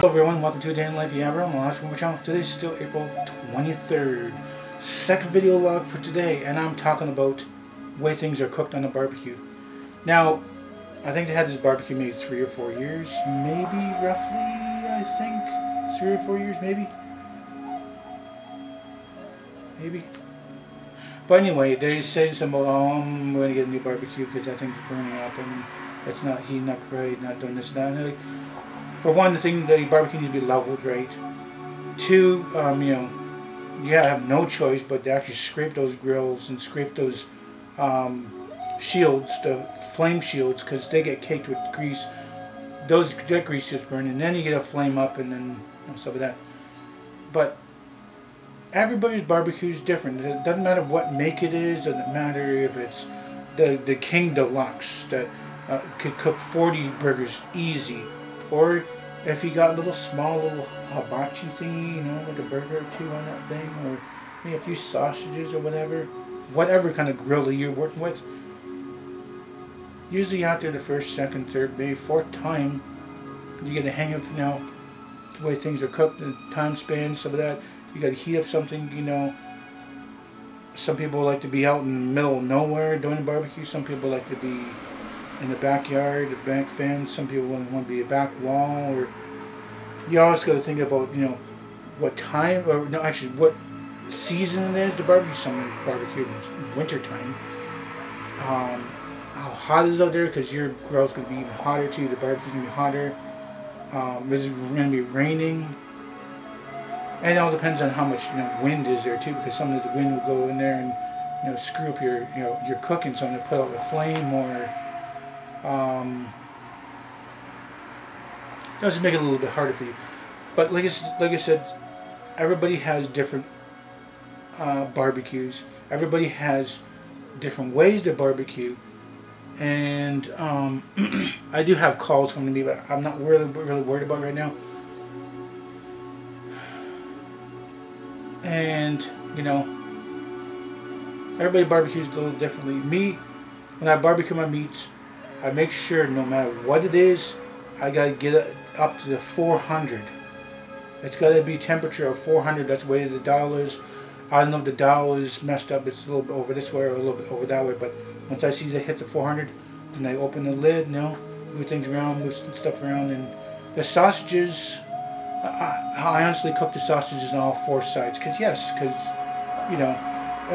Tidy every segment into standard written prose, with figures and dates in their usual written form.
Hello everyone, welcome to a Day in Life of Aboriginal on my channel. Today is still April 23rd. Second video log for today, and I'm talking about the way things are cooked on a barbecue. Now, I think they had this barbecue maybe 3 or 4 years, maybe roughly, I think. 3 or 4 years, maybe. Maybe. But anyway, they say something about, oh, I'm going to get a new barbecue because that thing's burning up and it's not heating up right, not doing this and that. And like, for one, the barbecue needs to be leveled right. Two, you have no choice but to actually scrape those grills and scrape those shields, the flame shields, because they get caked with grease. That grease just burn, and then you get a flame up, and then stuff like that. But everybody's barbecue is different. It doesn't matter what make it is. Doesn't matter if it's the King Deluxe that could cook 40 burgers easy, or if you got a little hibachi thingy, like a burger or two on that thing, or maybe a few sausages or whatever kind of grill that you're working with. Usually out there the first, second, third, maybe fourth time, you get a hang of the way things are cooked, the time span, some of that. You got to heat up something, Some people like to be out in the middle of nowhere doing a barbecue. Some people like to be in the backyard, the back fence. Some people want to be a back wall. Or you always got to think about, what time, or no, actually, what season it is to barbecue. Some barbecue in winter time. How hot it is out there, because your grill's going to be even hotter too. The barbecue's going to be hotter. Is it going to be raining? And it all depends on how much wind is there too, because sometimes the wind will go in there and screw up your cooking, something to put out the flame, or does make it a little bit harder for you. But like I said, everybody has different barbecues. Everybody has different ways to barbecue, and I do have calls coming to me, but I'm not really worried about it right now. And everybody barbecues a little differently. Me, when I barbecue my meats, I make sure no matter what it is, I gotta get it up to the 400. It's gotta be temperature of 400. That's the way the dial is. I don't know if the dial is messed up. It's a little bit over this way or a little bit over that way. But once I see it hit the 400, then I open the lid. Move things around, move stuff around, and the sausages. I honestly cook the sausages on all 4 sides, because the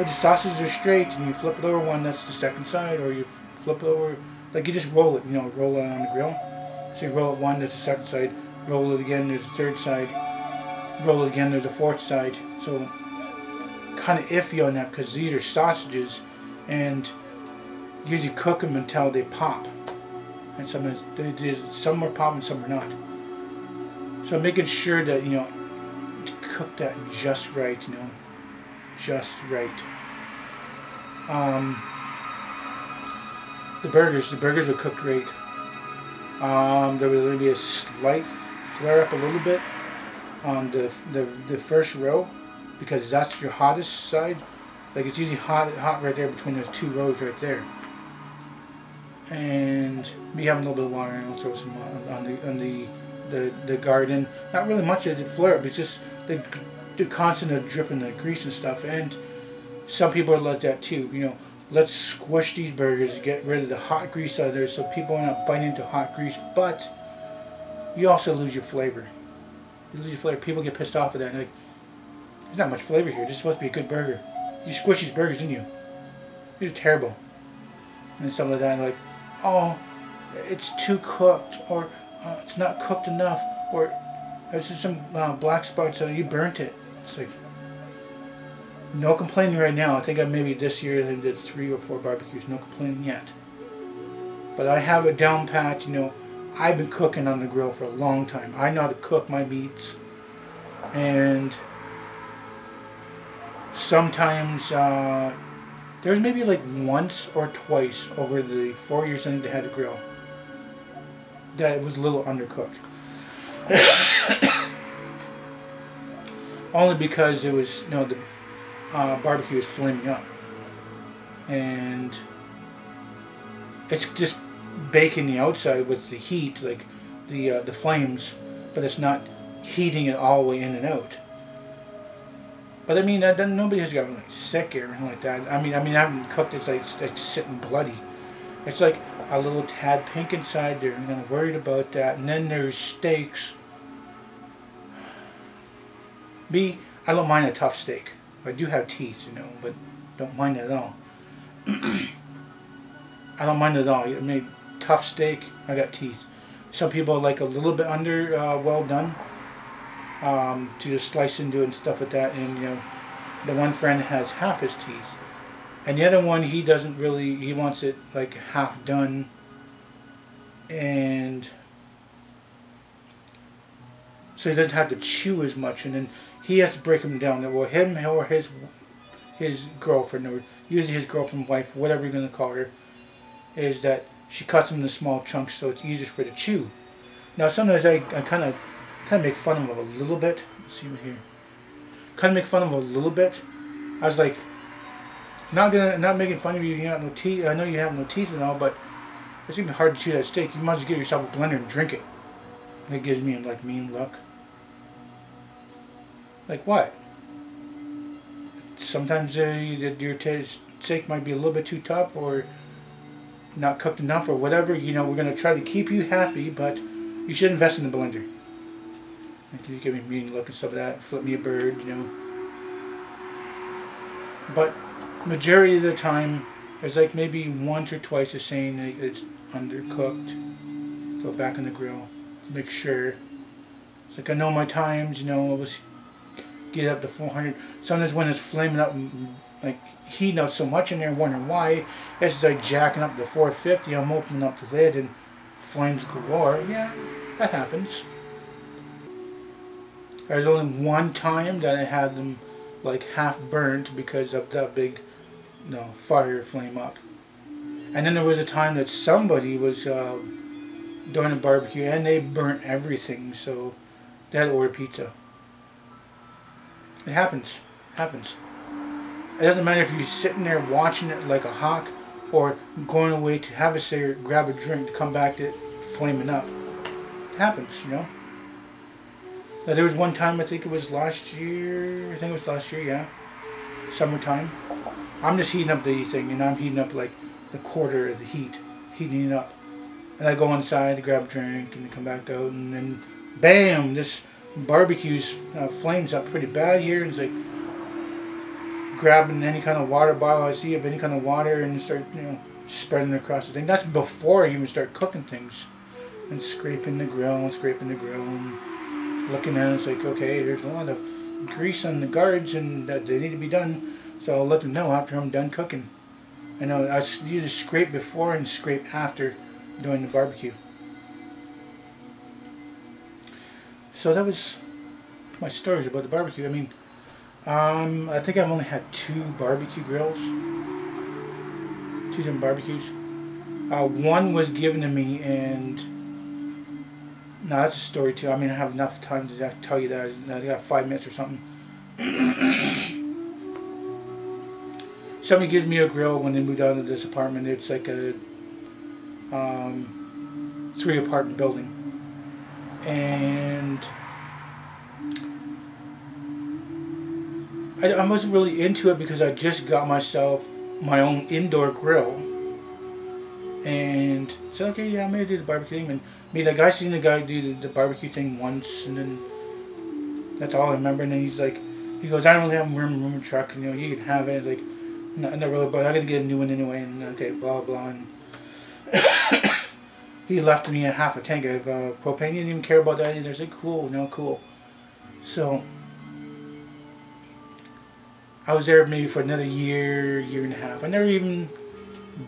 sausages are straight, and you flip it over one, that's the second side, or you flip it over, like you just roll it, roll it on the grill. So you roll it one, there's the second side, roll it again, there's the third side, roll it again, there's the fourth side. So kind of iffy on that, because these are sausages, and you usually cook them until they pop, and sometimes some are popping, some are not. So making sure that to cook that just right, just right. The burgers are cooked great. There will going to be a slight flare up a little bit on the first row, because that's your hottest side. Like, it's usually hot right there between those 2 rows right there. And me having a little bit of water, and I'll throw some on the garden. Not really much as it flare up. It's just the constant of dripping the grease and stuff. And some people are like that too. Let's squish these burgers to get rid of the hot grease out of there, so people are not biting into hot grease. But you also lose your flavor. You lose your flavor. People get pissed off at that. Like, there's not much flavor here. This is supposed to be a good burger. You squish these burgers, didn't you? It's terrible. And stuff like that. And like, oh, it's too cooked, or it's not cooked enough, or there's just some black spots, so you burnt it. It's like, no complaining right now. I think maybe this year I did 3 or 4 barbecues. No complaining yet. But I have it down pat. I've been cooking on the grill for a long time. I know how to cook my meats, and sometimes there's maybe like once or twice over the 4 years I had a grill that it was a little undercooked. Only because it was, the barbecue was flaming up, and it's just baking the outside with the heat, like the flames, but it's not heating it all the way in and out. But I mean, nobody has gotten like sick or anything like that. I mean, I haven't cooked it. It's like sitting bloody. It's like a little tad pink inside there. I'm kind of worried about that. And then there's steaks. Me, I don't mind a tough steak. I do have teeth, you know, but don't mind it at all. I don't mind it at all. I mean, tough steak, I got teeth. Some people like a little bit under well done. To just slice into it and stuff like that. And, you know, the one friend has half his teeth. And the other one, he doesn't really, he wants it like half done. And so he doesn't have to chew as much. And then he has to break them down. Well, him or his girlfriend, or usually his girlfriend, wife, whatever you're going to call her, is that she cuts them into small chunks so it's easier for her to chew. Now, sometimes I kind of make fun of him a little bit. Let's see what here. Kind of make fun of him a little bit. I was like, not making fun of you. You got no teeth. I know you have no teeth and all, but it's gonna be hard to chew that steak. You might as well get yourself a blender and drink it. And it gives me like mean look. Like what? Sometimes your steak might be a little bit too tough or not cooked enough or whatever. You know, we're gonna try to keep you happy, but you should invest in the blender. Like you give me a mean look and stuff like that. Flip me a bird, you know. But majority of the time, there's like maybe once or twice it's saying it's undercooked. Go back on the grill to make sure. It's like I know my times, you know. I was get up to 400. Sometimes when it's flaming up, like heating up so much in there, wondering why. It's like jacking up to 450. I'm opening up the lid and flames galore. Yeah, that happens. There's only one time that I had them like half burnt because of that big, you know, fire flame up. And then there was a time that somebody was doing a barbecue and they burnt everything, so they had to order pizza. It happens. It happens. It doesn't matter if you're sitting there watching it like a hawk or going away to have a cigarette, grab a drink, to come back to it flaming up. It happens, you know. Now, there was one time, I think it was last year, yeah, summertime. I'm just heating up the thing, and I'm heating up like the quarter of the heat, heating it up. And I go inside to grab a drink and come back out, and then bam, this barbecue's flames up pretty bad here. It's like grabbing any kind of water bottle I see of any kind of water and start, you know, spreading it across the thing. That's before I even start cooking things. And scraping the grill and looking at it, it's like, okay, there's a lot of grease on the guards and that they need to be done, so I'll let them know after I'm done cooking. I know I usually scrape before and scrape after doing the barbecue. So that was my stories about the barbecue. I mean, I think I've only had 2 barbecue grills, 2 different barbecues. One was given to me, and no, that's a story too. I mean, I have enough time to tell you that. I got 5 minutes or something. Somebody gives me a grill when they moved out of this apartment. It's like a 3-apartment building. And I wasn't really into it because I just got myself my own indoor grill. And so, okay, yeah, I'm going to do the barbecue thing. And I mean, I seen the guy do the barbecue thing once, and then that's all I remember. And then he goes, I don't really have room in the truck, and, you know, you can have it. It's like, not really, but I got to get a new one anyway, and okay, blah, blah. And he left me a half a tank of propane. He didn't even care about that either. It's like, cool, no, cool. So I was there maybe for another year and a half. I never even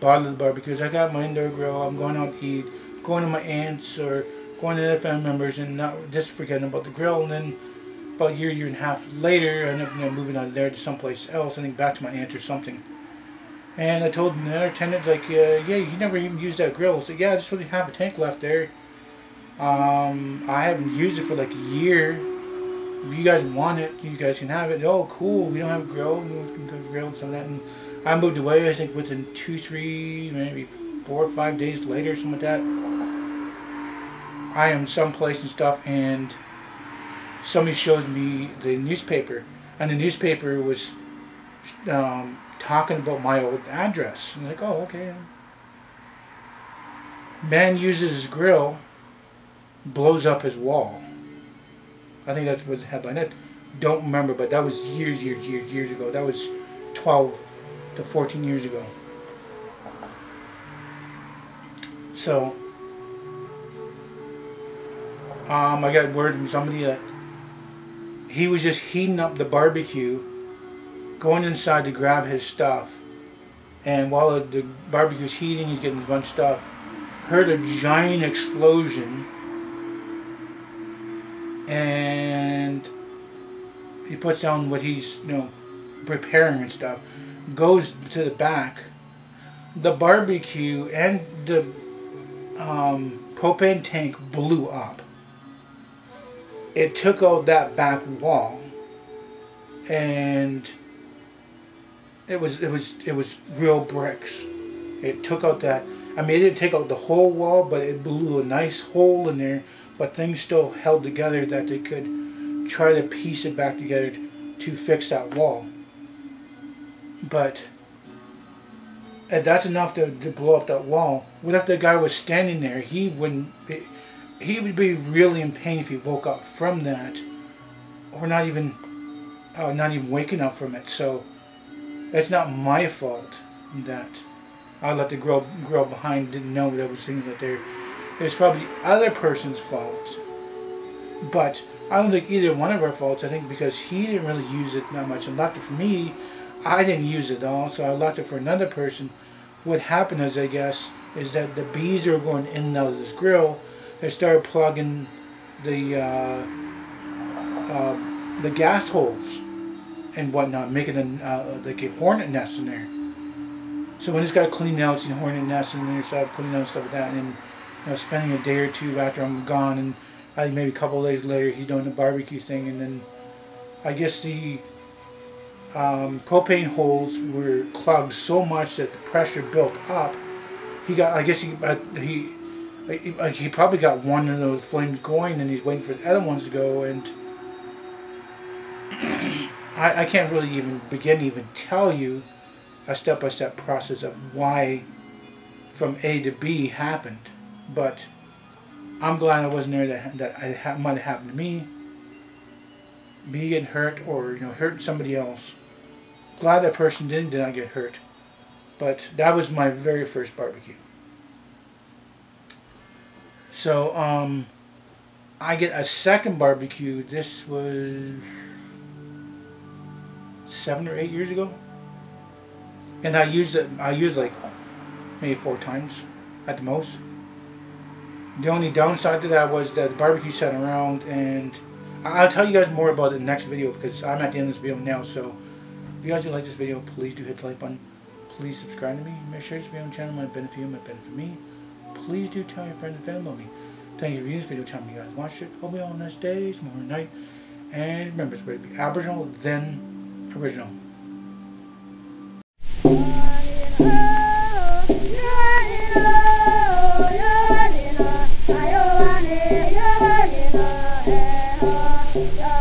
bothered the barbecues. I got my indoor grill. I'm going out to eat, going to my aunt's or going to other family members, and not just forgetting about the grill. And then about a year and a half later, I ended up, you know, moving out of there to someplace else. I think back to my aunt or something. And I told another tenant, like, yeah, you never even used that grill. I said, yeah, I just really have a tank left there. I haven't used it for like a year. If you guys want it, you guys can have it. Oh, cool. We don't have a grill. We can go to grill and some of that. And I moved away, I think, within 2, 3, maybe 4 or 5 days later, something like that. I am someplace and stuff, and somebody shows me the newspaper, and the newspaper was talking about my old address. I'm like, oh, okay. Man uses his grill, blows up his wall. I think that's what the headline. I don't remember, but that was years ago. That was 12 to 14 years ago. So, I got word from somebody that he was just heating up the barbecue, going inside to grab his stuff, and while the barbecue's heating, he's getting a bunch of stuff, heard a giant explosion, and he puts down what he's, preparing and stuff, goes to the back. The barbecue and the propane tank blew up. It took out that back wall, and it was real bricks. It took out that. I mean, it didn't take out the whole wall, but it blew a nice hole in there. But things still held together that they could try to piece it back together to fix that wall. But that's enough to blow up that wall. What if the guy was standing there? He would be really in pain if he woke up from that, or not even waking up from it. So it's not my fault that I let the girl behind didn't know there was things right there. It's probably the other person's fault. But I don't think either one of our faults. I think because he didn't really use it that much and left it for me, I didn't use it all, so I left it for another person. What happened is, I guess, is that the bees are going in and out of this grill. They started plugging the gas holes and whatnot, making like a hornet nest in there. So when this guy cleaned out some hornet nests and then started cleaning out stuff like that, and then spending a day or two after I'm gone, and I think maybe a couple of days later he's doing the barbecue thing, and then I guess the propane holes were clogged so much that the pressure built up. He probably got one of those flames going, and he's waiting for the other ones to go, and I can't really even begin to even tell you a step-by-step process of why from A to B happened. But I'm glad I wasn't there. That might have happened to me. Me getting hurt, or hurt somebody else. Glad that person did not get hurt. But that was my very first barbecue. So I get a second barbecue. This was 7 or 8 years ago, and I used like maybe 4 times at the most. The only downside to that was that the barbecue sat around, and I'll tell you guys more about it in the next video because I'm at the end of this video now. So if you guys do like this video, please do hit the like button. Please subscribe to me. Make sure this video on the channel might benefit you, might benefit me. Please do tell your friends and family about me. Thank you for viewing this video. Tell me you guys watched it. Hope you all have a nice day, tomorrow night. And remember, it's better to be Aboriginal than original. Yeah.